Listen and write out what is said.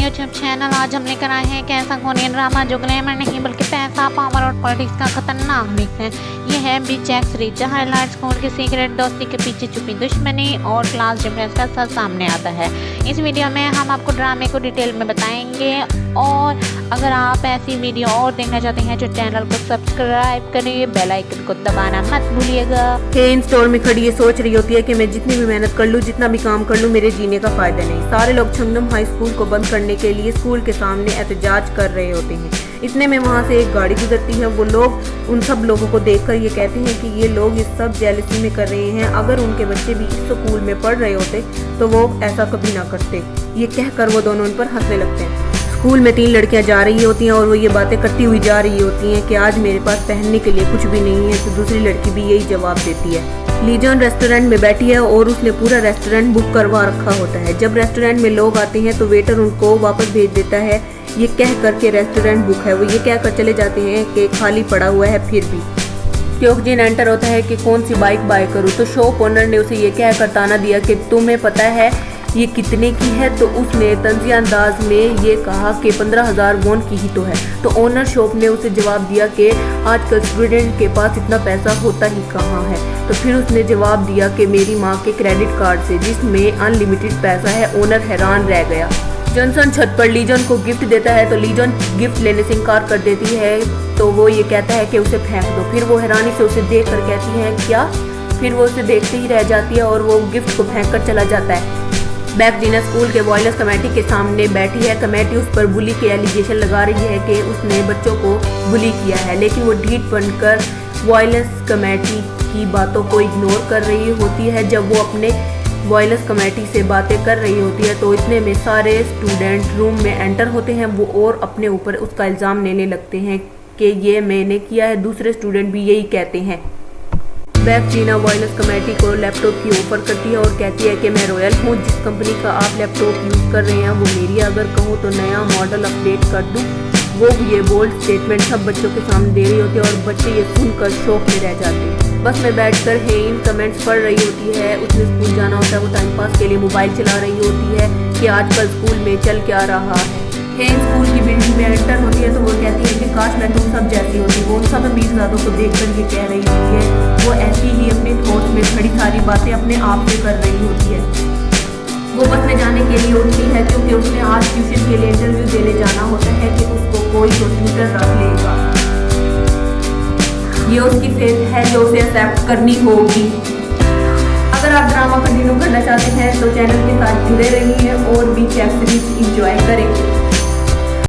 YouTube channel. आज हम लेकर आए हैं एक ऐसा कोरियन ड्रामा जो ग्लैमर नहीं बल्कि पैसा, पावर और पॉलिटिक्स का खतरनाक मिक्स है। ये है बीचेक्स जहाँ हाईलाइट स्कूल की सीक्रेट दोस्ती के पीछे छुपी दुश्मनी और क्लास डिफरेंस का सच सामने आता है। इस वीडियो में हम आपको ड्रामे को डिटेल में बताएंगे और अगर आप ऐसी वीडियो और देखना चाहते हैं तो चैनल को सब्सक्राइब करिए, बेल आइकन को दबाना मत भूलिएगा। इन स्टोर में खड़ी ये सोच रही होती है कि मैं जितनी भी मेहनत कर लूँ, जितना भी काम कर लूँ, मेरे जीने का फायदा नहीं। सारे लोग छंगनम हाई स्कूल को बंद करने के लिए स्कूल के सामने एहतजाज कर रहे होते हैं। इतने में वहाँ से एक गाड़ी गुजरती है। वो लोग उन सब लोगों को देखकर ये कहते हैं कि ये लोग इस सब जेलसी में कर रहे हैं। अगर उनके बच्चे भी इस स्कूल में पढ़ रहे होते तो वो ऐसा कभी ना करते। ये कहकर वो दोनों उन पर हंसने लगते हैं। स्कूल में 3 लड़कियां जा रही होती हैं और वो ये बातें करती हुई जा रही होती हैं कि आज मेरे पास पहनने के लिए कुछ भी नहीं है। तो दूसरी लड़की भी यही जवाब देती है। लीजन रेस्टोरेंट में बैठी है और उसने पूरा रेस्टोरेंट बुक करवा रखा होता है। जब रेस्टोरेंट में लोग आते हैं तो वेटर उनको वापस भेज देता है ये कह कर के रेस्टोरेंट बुक है। वो ये कह कर चले जाते हैं कि खाली पड़ा हुआ है। फिर भी क्योंकजिन एंटर होता है कि कौन सी बाइक बाय करूँ। तो शॉप ओनर ने उसे ये कह कर ताना दिया कि तुम्हें पता है ये कितने की है। तो उसने तंजिया अंदाज में ये कहा कि 15,000 वॉन की ही तो है। तो ओनर शॉप ने उसे जवाब दिया कि आजकल स्टूडेंट के पास इतना पैसा होता ही कहाँ है। तो फिर उसने जवाब दिया कि मेरी माँ के क्रेडिट कार्ड से, जिसमें अनलिमिटेड पैसा है। ओनर हैरान रह गया। जॉनसन छत पर लीजन को गिफ्ट देता है तो लीजन गिफ्ट लेने से इनकार कर देती है। तो वो ये कहता है कि उसे फेंक दो। फिर वो हैरानी से उसे देख कर कहती है क्या। फिर वो उसे देखते ही रह जाती है और वो गिफ्ट को फेंक कर चला जाता है। बैक जीना स्कूल के वॉयलेंस कमेटी के सामने बैठी है। कमेटी उस पर बुली के एलिगेशन लगा रही है कि उसने बच्चों को बुली किया है, लेकिन वो ढीठ बनकर वॉयलेंस कमेटी की बातों को इग्नोर कर रही होती है। जब वो अपने वॉयलेंस कमेटी से बातें कर रही होती है तो इतने में सारे स्टूडेंट रूम में एंटर होते हैं। वो और अपने ऊपर उसका इल्ज़ाम लेने लगते हैं कि ये मैंने किया है। दूसरे स्टूडेंट भी यही कहते हैं। बैक जीना वॉयलेंस कमेटी को लैपटॉप की ऑफर करती है और कहती है कि मैं रॉयल हूँ। जिस कंपनी का आप लैपटॉप यूज़ कर रहे हैं वो मेरी, अगर कहूँ तो नया मॉडल अपडेट कर दूँ। वो ये बोल्ड स्टेटमेंट सब बच्चों के सामने दे रही होती है और बच्चे ये सुनकर शौक में रह जाते हैं। बस में बैठकर हेन कमेंट्स पढ़ रही होती है। उसने स्कूल जाना होता है। वो टाइम पास के लिए मोबाइल चला रही होती है कि आजकल स्कूल में चल क्या रहा है। हेन स्कूल की बिल्डिंग में एंटर होती है तो वो कहती है कि काश मैं तुम सब जैसी होती। वो उन सब अमीरजादों को देखकर ये कह रही होती है। वो ऐसी ही अपने थॉट्स में बड़ी सारी बातें अपने आप से कर रही होती है। वो बस में जाने के लिए उठती है क्योंकि उसने आज ट्यूशन के लिए इंटरव्यू देने जाना होता है कि उसको कोई तो ट्यूटर रख लेगा। ये उसकी फेथ है जो उसे एक्सेप्ट करनी होगी। अगर आप ड्रामा कंटिन्यू करना चाहते हैं तो चैनल के साथ जुड़े रहिए और बीचेक्स सीरीज इंजॉय करें।